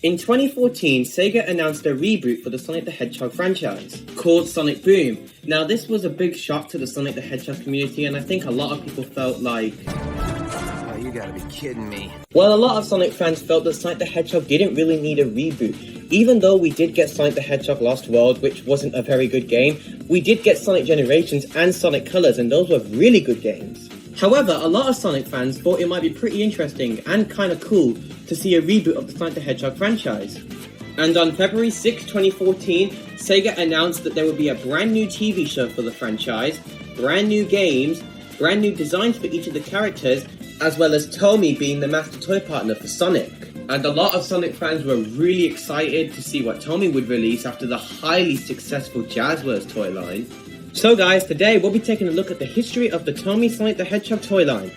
In 2014, Sega announced a reboot for the Sonic the Hedgehog franchise, called Sonic Boom. Now this was a big shock to the Sonic the Hedgehog community, and I think a lot of people felt like... Oh, you gotta be kidding me. Well, a lot of Sonic fans felt that Sonic the Hedgehog didn't really need a reboot. Even though we did get Sonic the Hedgehog Lost World, which wasn't a very good game, we did get Sonic Generations and Sonic Colors, and those were really good games. However, a lot of Sonic fans thought it might be pretty interesting and kinda cool to see a reboot of the Sonic the Hedgehog franchise. And on February 6, 2014, Sega announced that there would be a brand new TV show for the franchise, brand new games, brand new designs for each of the characters, as well as Tomy being the master toy partner for Sonic. And a lot of Sonic fans were really excited to see what Tomy would release after the highly successful Jazzwares toy line. So guys, today we'll be taking a look at the history of the Tomy Sonic the Hedgehog toy line.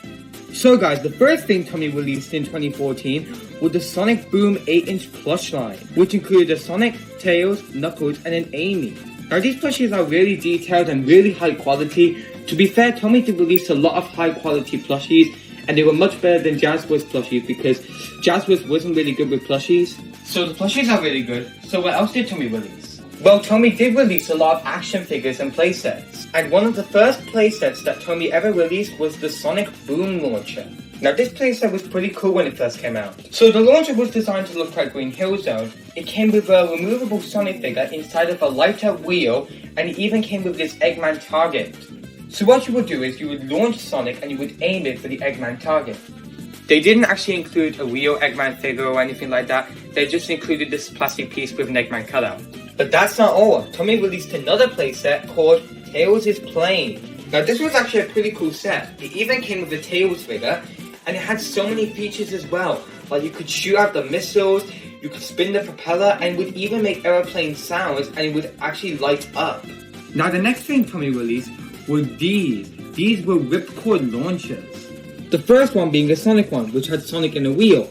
So guys, the first thing Tomy released in 2014 was the Sonic Boom 8-inch plush line, which included a Sonic, Tails, Knuckles, and an Amy. Now these plushies are really detailed and really high quality. To be fair, Tomy did release a lot of high quality plushies, and they were much better than Jazzwares plushies because Jazzwares wasn't really good with plushies. So the plushies are really good. So what else did Tomy release? Well, Tomy did release a lot of action figures and playsets. And one of the first playsets that Tomy ever released was the Sonic Boom launcher. Now this playset was pretty cool when it first came out. So the launcher was designed to look like Green Hill Zone. It came with a removable Sonic figure inside of a light-up wheel, and it even came with this Eggman target. So what you would do is you would launch Sonic and you would aim it for the Eggman target. They didn't actually include a real Eggman figure or anything like that. They just included this plastic piece with an Eggman cutout. But that's not all. Tomy released another playset called Tails is Playing. Now this was actually a pretty cool set. It even came with a Tails figure, and it had so many features as well. Like you could shoot out the missiles, you could spin the propeller, and it would even make aeroplane sounds, and it would actually light up. Now the next thing Tomy released were these. These were ripcord launchers. The first one being the Sonic one, which had Sonic in a wheel.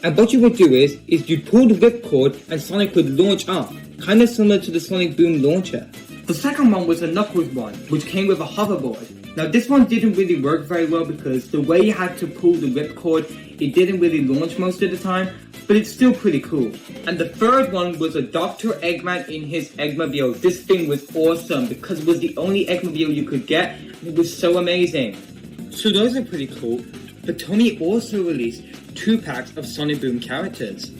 And what you would do is you'd pull the ripcord and Sonic would launch up, kind of similar to the Sonic Boom launcher. The second one was the Knuckles one, which came with a hoverboard. Now this one didn't really work very well because the way you had to pull the ripcord, it didn't really launch most of the time, but it's still pretty cool. And the third one was a Dr. Eggman in his Eggmobile. This thing was awesome because it was the only Eggmobile you could get, and it was so amazing. So those are pretty cool, but Tomy also released 2 packs of Sonic Boom characters.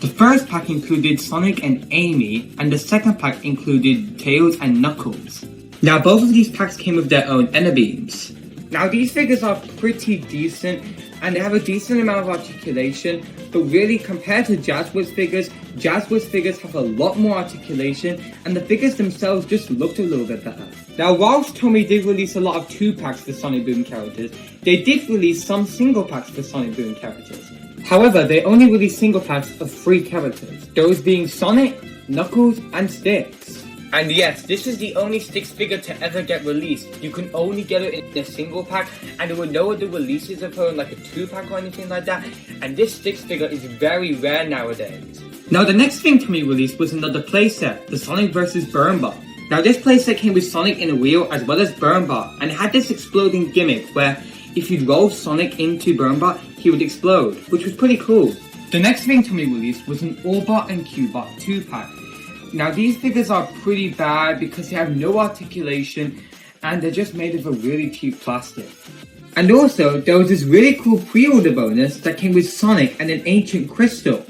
The first pack included Sonic and Amy, and the second pack included Tails and Knuckles. Now both of these packs came with their own Enerbeams. Now these figures are pretty decent, and they have a decent amount of articulation, but really compared to Jazzwares figures have a lot more articulation, and the figures themselves just looked a little bit better. Now whilst Tomy did release a lot of 2 packs for Sonic Boom characters, they did release some single packs for Sonic Boom characters. However, they only released single packs of 3 characters, those being Sonic, Knuckles, and Styx. And yes, this is the only Styx figure to ever get released. You can only get it in a single pack, and there were no other releases of her in like a 2-pack or anything like that, and this Styx figure is very rare nowadays. Now the next thing Tomy released was another playset, the Sonic vs. Burnbot. Now this playset came with Sonic in a wheel as well as Burnbot, and it had this exploding gimmick where if you'd roll Sonic into Burnbot, he would explode, which was pretty cool. The next thing Tomy released was an Orbot and Cubot 2-pack. Now these figures are pretty bad because they have no articulation and they're just made of a really cheap plastic. And also, there was this really cool pre-order bonus that came with Sonic and an ancient crystal.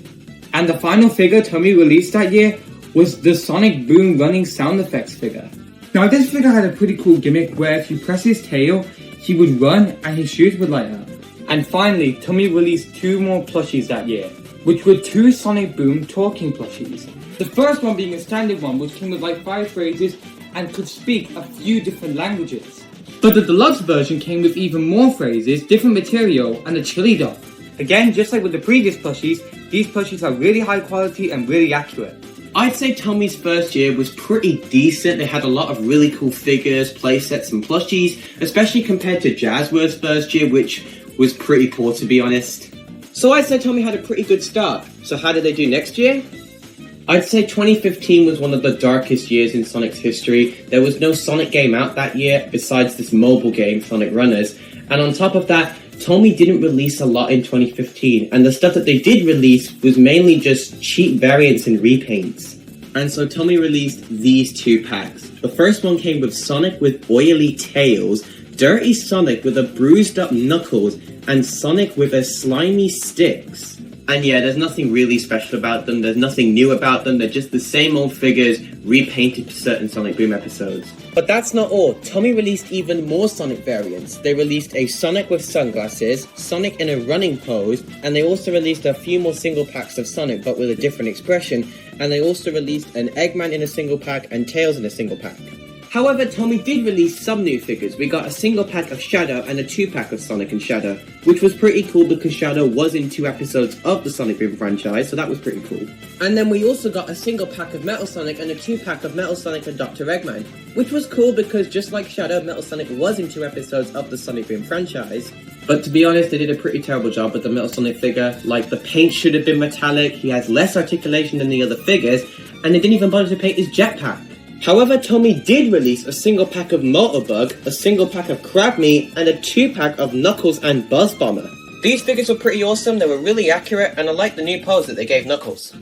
And the final figure Tomy released that year was the Sonic Boom running sound effects figure. Now this figure had a pretty cool gimmick where if you press his tail, he would run and his shoes would light up. And finally, Tomy released 2 more plushies that year, which were 2 Sonic Boom talking plushies. The first one being a standard one, which came with like 5 phrases and could speak a few different languages. But the deluxe version came with even more phrases, different material, and a chili dog. Again, just like with the previous plushies, these plushies are really high quality and really accurate. I'd say Tomy's first year was pretty decent. They had a lot of really cool figures, playsets, and plushies, especially compared to Jazzwares' first year, which was pretty poor to be honest. So I'd say Tomy had a pretty good start. So how did they do next year? I'd say 2015 was one of the darkest years in Sonic's history. There was no Sonic game out that year, besides this mobile game, Sonic Runners. And on top of that, Tomy didn't release a lot in 2015, and the stuff that they did release was mainly just cheap variants and repaints. And so Tomy released these 2 packs. The first one came with Sonic with oily tails, Dirty Sonic with a bruised up Knuckles, and Sonic with a slimy Sticks. And yeah, there's nothing really special about them, there's nothing new about them, they're just the same old figures repainted to certain Sonic Boom episodes. But that's not all. Tomy released even more Sonic variants. They released a Sonic with sunglasses, Sonic in a running pose, and they also released a few more single packs of Sonic but with a different expression, and they also released an Eggman in a single pack and Tails in a single pack. However, Tomy did release some new figures. We got a single pack of Shadow and a 2-pack of Sonic and Shadow, which was pretty cool because Shadow was in 2 episodes of the Sonic Boom franchise, so that was pretty cool. And then we also got a single pack of Metal Sonic and a 2-pack of Metal Sonic and Dr. Eggman, which was cool because just like Shadow, Metal Sonic was in 2 episodes of the Sonic Boom franchise. But to be honest, they did a pretty terrible job with the Metal Sonic figure. Like, the paint should have been metallic, he has less articulation than the other figures, and they didn't even bother to paint his jetpack. However, Tomy did release a single pack of Motorbug, a single pack of Crab Meat, and a 2-pack of Knuckles and Buzz Bomber. These figures were pretty awesome, they were really accurate, and I like the new pose that they gave Knuckles.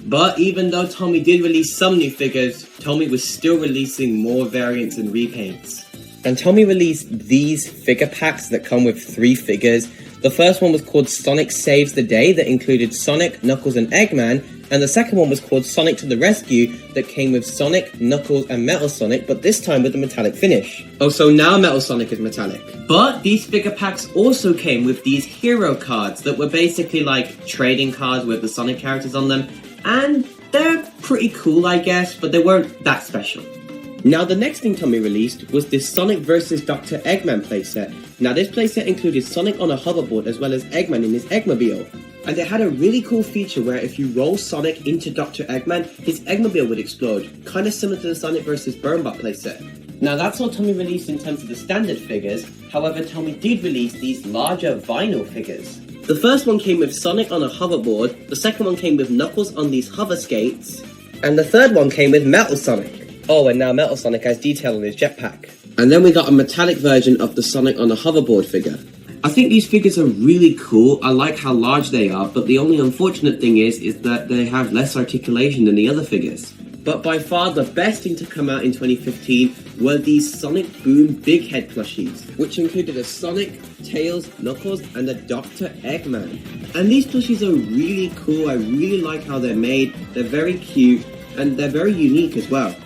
But even though Tomy did release some new figures, Tomy was still releasing more variants and repaints. And Tomy released these figure packs that come with 3 figures. The first one was called Sonic Saves the Day, that included Sonic, Knuckles, and Eggman. And the second one was called Sonic to the Rescue, that came with Sonic, Knuckles, and Metal Sonic, but this time with a metallic finish. Oh, so now Metal Sonic is metallic. But these figure packs also came with these hero cards that were basically like trading cards with the Sonic characters on them. And they're pretty cool, I guess, but they weren't that special. Now, the next thing Tomy released was this Sonic vs. Dr. Eggman playset. Now, this playset included Sonic on a hoverboard as well as Eggman in his Eggmobile. And it had a really cool feature where if you roll Sonic into Dr. Eggman, his Eggmobile would explode, kind of similar to the Sonic vs. Burnbot playset. Now, that's all Tomy released in terms of the standard figures. However, Tomy did release these larger vinyl figures. The first one came with Sonic on a hoverboard, the second one came with Knuckles on these hover skates, and the third one came with Metal Sonic. Oh, and now Metal Sonic has detail on his jetpack. And then we got a metallic version of the Sonic on a hoverboard figure. I think these figures are really cool, I like how large they are, but the only unfortunate thing is that they have less articulation than the other figures. But by far the best thing to come out in 2015 were these Sonic Boom Big Head plushies, which included a Sonic, Tails, Knuckles, and a Dr. Eggman. And these plushies are really cool, I really like how they're made, they're very cute, and they're very unique as well.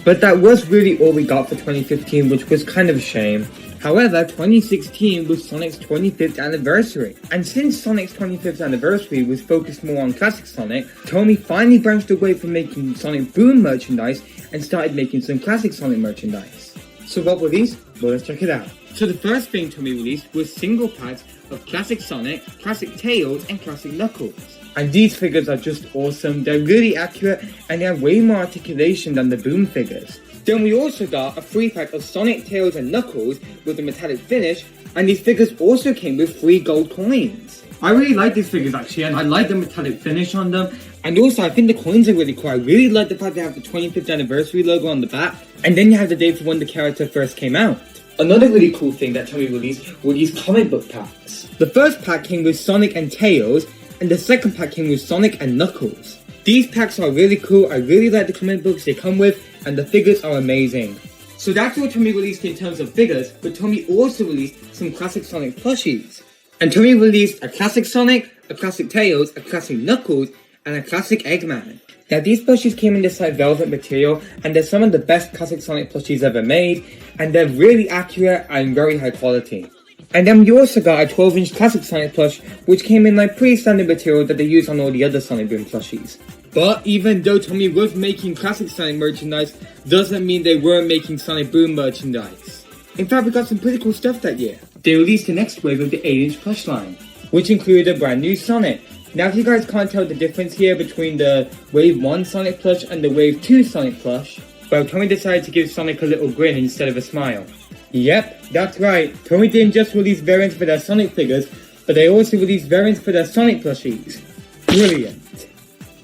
But that was really all we got for 2015, which was kind of a shame. However, 2016 was Sonic's 25th anniversary, and since Sonic's 25th anniversary was focused more on classic Sonic, Tomy finally branched away from making Sonic Boom merchandise and started making some classic Sonic merchandise. So what were these? Well, let's check it out. So the first thing Tomy released was single packs of classic Sonic, classic Tails, and classic Knuckles. And these figures are just awesome, they're really accurate, and they have way more articulation than the Boom figures. Then we also got a 3-pack of Sonic, Tails, and Knuckles with a metallic finish, and these figures also came with 3 gold coins. I really like these figures actually, and I like the metallic finish on them. And also, I think the coins are really cool. I really like the fact they have the 25th anniversary logo on the back, and then you have the date for when the character first came out. Another really cool thing that Tomy released were these comic book packs. The first pack came with Sonic and Tails, and the second pack came with Sonic and Knuckles. These packs are really cool, I really like the comic books they come with, and the figures are amazing. So that's what Tomy released in terms of figures, but Tomy also released some classic Sonic plushies. And Tomy released a classic Sonic, a classic Tails, a classic Knuckles, and a classic Eggman. Now these plushies came in this like velvet material, and they're some of the best classic Sonic plushies ever made, and they're really accurate and very high quality. And then we also got a 12-inch classic Sonic plush, which came in like pretty standard material that they use on all the other Sonic Boom plushies. But even though Tomy was making classic Sonic merchandise, doesn't mean they weren't making Sonic Boom merchandise. In fact, we got some pretty cool stuff that year. They released the next wave of the 8-inch plush line, which included a brand new Sonic. Now if you guys can't tell the difference here between the Wave 1 Sonic plush and the Wave 2 Sonic plush, well, Tomy decided to give Sonic a little grin instead of a smile. Yep, that's right, Tomy didn't just release variants for their Sonic figures, but they also released variants for their Sonic plushies. Brilliant.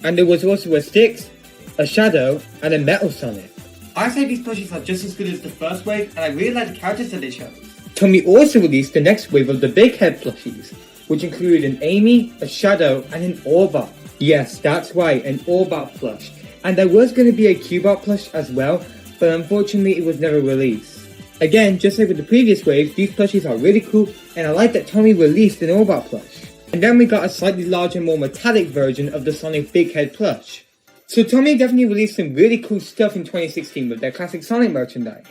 And there was also a Sticks, a Shadow, and a Metal Sonic. I say these plushies are just as good as the first wave, and I really like the characters that they chose. Tomy also released the next wave of the Big Head plushies, which included an Amy, a Shadow, and an Orbot. Yes, that's right, an Orbot plush. And there was going to be a Cubot plush as well, but unfortunately it was never released. Again, just like with the previous waves, these plushies are really cool, and I like that Tomy released an Orbot plush. And then we got a slightly larger, more metallic version of the Sonic Big Head plush. So Tomy definitely released some really cool stuff in 2016 with their classic Sonic merchandise.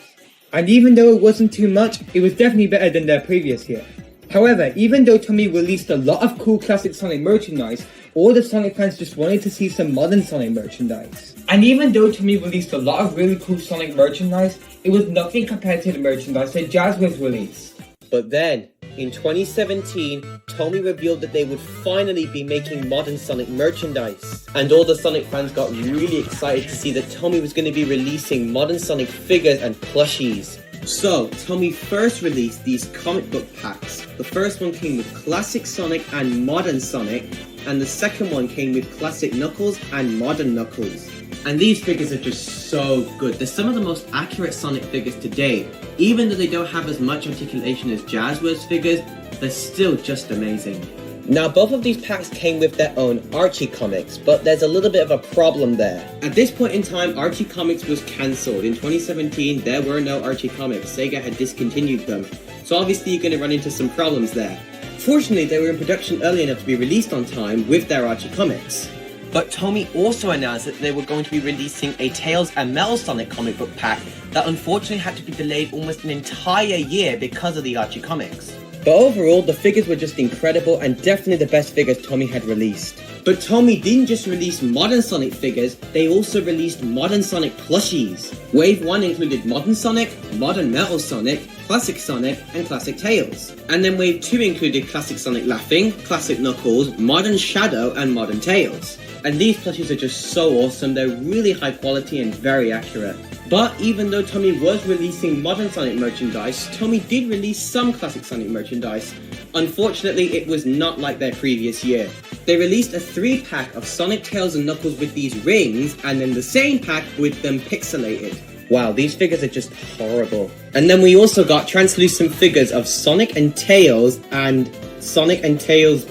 And even though it wasn't too much, it was definitely better than their previous year. However, even though Tomy released a lot of cool classic Sonic merchandise, all the Sonic fans just wanted to see some modern Sonic merchandise. And even though Tomy released a lot of really cool Sonic merchandise, it was nothing compared to the merchandise that Jazzwares released. But then, in 2017, Tomy revealed that they would finally be making modern Sonic merchandise. And all the Sonic fans got really excited to see that Tomy was going to be releasing modern Sonic figures and plushies. So, Tomy first released these comic book packs. The first one came with Classic Sonic and Modern Sonic, and the second one came with Classic Knuckles and Modern Knuckles. And these figures are just so good. They're some of the most accurate Sonic figures to date. Even though they don't have as much articulation as Jazzwares figures, they're still just amazing. Now, both of these packs came with their own Archie comics, but there's a little bit of a problem there. At this point in time, Archie Comics was cancelled. In 2017, there were no Archie Comics. Sega had discontinued them. So obviously you're going to run into some problems there. Fortunately, they were in production early enough to be released on time with their Archie Comics. But Tomy also announced that they were going to be releasing a Tails and Metal Sonic comic book pack that unfortunately had to be delayed almost an entire year because of the Archie Comics. But overall, the figures were just incredible and definitely the best figures Tomy had released. But Tomy didn't just release modern Sonic figures, they also released modern Sonic plushies. Wave 1 included Modern Sonic, Modern Metal Sonic, Classic Sonic, and Classic Tails. And then Wave 2 included Classic Sonic Laughing, Classic Knuckles, Modern Shadow, and Modern Tails. And these plushies are just so awesome, they're really high quality and very accurate. But even though Tomy was releasing modern Sonic merchandise, Tomy did release some classic Sonic merchandise. Unfortunately, it was not like their previous year. They released a 3-pack of Sonic, Tails, and Knuckles with these rings, and then the same pack with them pixelated. Wow, these figures are just horrible. And then we also got translucent figures of Sonic and Tails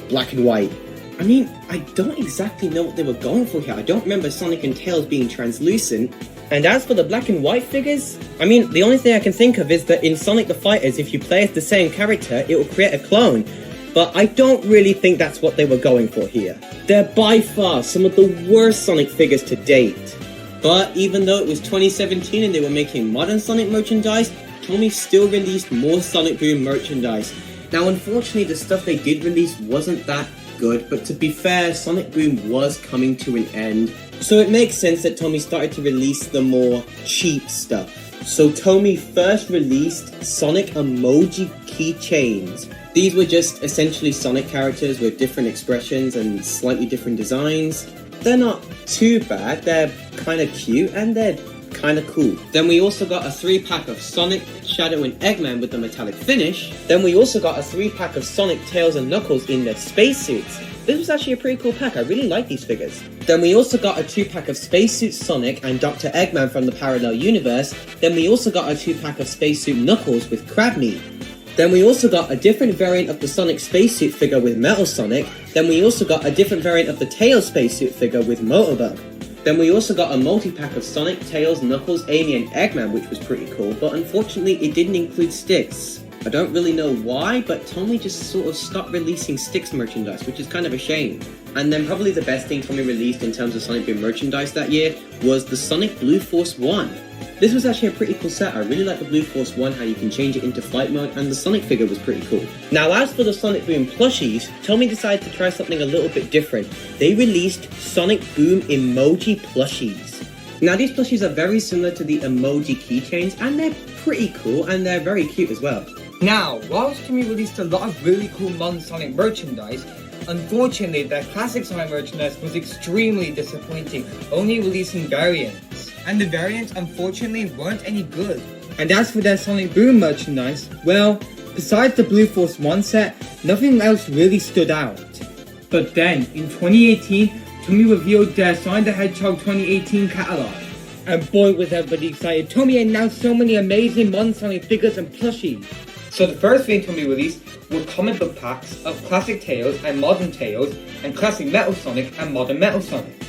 Black and White. I mean, I don't exactly know what they were going for here. I don't remember Sonic and Tails being translucent. And as for the black and white figures, I mean, the only thing I can think of is that in Sonic the Fighters, if you play as the same character, it will create a clone. But I don't really think that's what they were going for here. They're by far some of the worst Sonic figures to date. But even though it was 2017 and they were making modern Sonic merchandise, Tomy still released more Sonic Boom merchandise. Now, unfortunately, the stuff they did release wasn't that good, but to be fair, Sonic Boom was coming to an end, so it makes sense that Tomy started to release the more cheap stuff. So Tomy first released Sonic emoji keychains. These were just essentially Sonic characters with different expressions and slightly different designs. They're not too bad, they're kind of cute and they're kind of cool. Then we also got a 3-pack of Sonic, Shadow, and Eggman with the metallic finish. Then we also got a 3-pack of Sonic, Tails, and Knuckles in their spacesuits. This was actually a pretty cool pack, I really like these figures. Then we also got a 2-pack of Spacesuit Sonic and Dr. Eggman from the Parallel Universe. Then we also got a 2-pack of Spacesuit Knuckles with Crab Meat. Then we also got a different variant of the Sonic spacesuit figure with Metal Sonic. Then we also got a different variant of the Tails spacesuit figure with Motobug. Then we also got a multi-pack of Sonic, Tails, Knuckles, Amy, and Eggman, which was pretty cool, but unfortunately it didn't include Sticks. I don't really know why, but Tomy just sort of stopped releasing Sticks merchandise, which is kind of a shame. And then probably the best thing Tomy released in terms of Sonic Boom merchandise that year was the Sonic Blue Force 1. This was actually a pretty cool set. I really like the Blue Force 1, how you can change it into flight mode, and the Sonic figure was pretty cool. Now, as for the Sonic Boom plushies, Tomy decided to try something a little bit different. They released Sonic Boom emoji plushies. Now, these plushies are very similar to the emoji keychains, and they're pretty cool, and they're very cute as well. Now, whilst Tomy released a lot of really cool modern Sonic merchandise, unfortunately their classic Sonic merchandise was extremely disappointing, only releasing variants. And the variants unfortunately weren't any good. And as for their Sonic Boom merchandise, well, besides the Blue Force 1 set, nothing else really stood out. But then, in 2018, Tomy revealed their Sonic the Hedgehog 2018 catalog. And boy was everybody excited, Tomy announced so many amazing modern Sonic figures and plushies. So the first thing Tomy released were comic book packs of classic Tails and modern Tails, and classic Metal Sonic and modern Metal Sonic.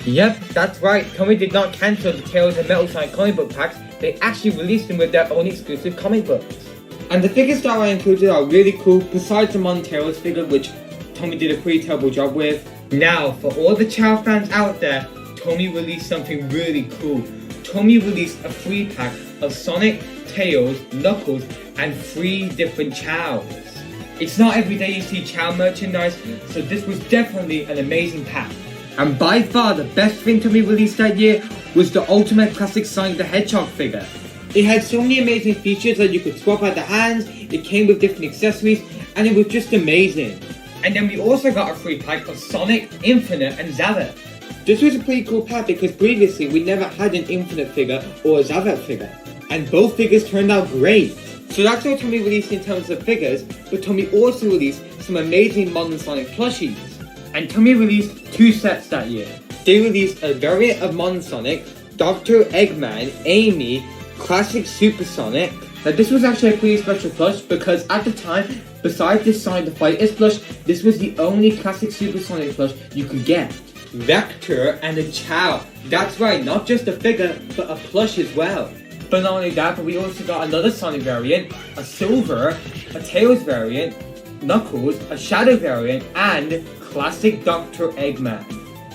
Yep, that's right, Tomy did not cancel the Tails and Metal Sonic comic book packs, they actually released them with their own exclusive comic books. And the figures that I included are really cool, besides the modern Tails figure, which Tomy did a pretty terrible job with. Now, for all the Chow fans out there, Tomy released something really cool. Tomy released a free pack of Sonic, Tails, Knuckles, and 3 different Chows. It's not every day you see Chow merchandise, so this was definitely an amazing pack. And by far the best thing Tomy released that year was the Ultimate Classic Sonic the Hedgehog figure. It had so many amazing features that you could swap out the hands, it came with different accessories, and it was just amazing. And then we also got a free pack of Sonic, Infinite, and Zaveth. This was a pretty cool pack because previously we never had an Infinite figure or a Zaveth figure, and both figures turned out great. So that's all Tomy released in terms of figures, but Tomy also released some amazing modern Sonic plushies. And Tomy released 2 sets that year. They released a variant of modern Sonic, Dr. Eggman, Amy, Classic Super Sonic. Now this was actually a pretty special plush because at the time, besides this Sonic the Fighters plush, this was the only Classic Super Sonic plush you could get. Vector and a Chow. That's right, not just a figure, but a plush as well. But not only that, but we also got another Sonic variant, a Silver, a Tails variant, Knuckles, a Shadow variant, and Classic Dr. Eggman.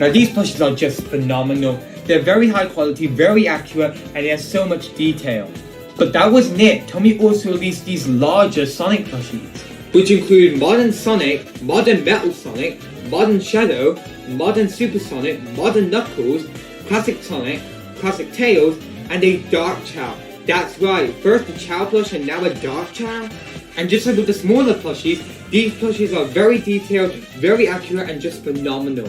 Now these plushes are just phenomenal. They're very high quality, very accurate, and they have so much detail. But that wasn't it. Tomy also released these larger Sonic plushies, which include Modern Sonic, Modern Metal Sonic, Modern Shadow, Modern Super Sonic, Modern Knuckles, Classic Sonic, Classic Tails, and a Dark Chow. That's right, first a Chow plush and now a Dark Chow. And just like with the smaller plushies, these plushies are very detailed, very accurate, and just phenomenal.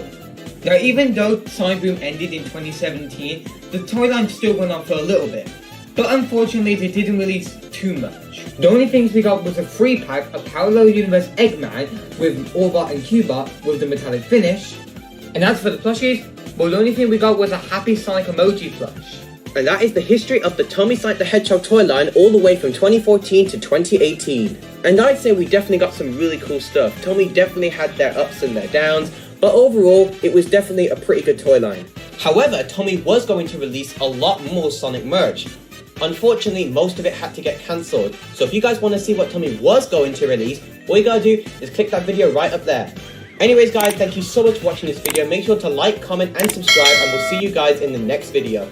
Now even though Sonic Boom ended in 2017, the toy line still went on for a little bit. But unfortunately they didn't release too much. The only things we got was a free pack of Parallel Universe Eggman with Orbot and Cubot with the metallic finish. And as for the plushies, well, the only thing we got was a Happy Sonic emoji plush. And that is the history of the Tomy Sonic the Hedgehog toy line all the way from 2014 to 2018. And I'd say we definitely got some really cool stuff. Tomy definitely had their ups and their downs, but overall, it was definitely a pretty good toy line. However, Tomy was going to release a lot more Sonic merch. Unfortunately, most of it had to get cancelled. So if you guys want to see what Tomy was going to release, all you gotta do is click that video right up there. Anyways guys, thank you so much for watching this video. Make sure to like, comment and subscribe, and we'll see you guys in the next video.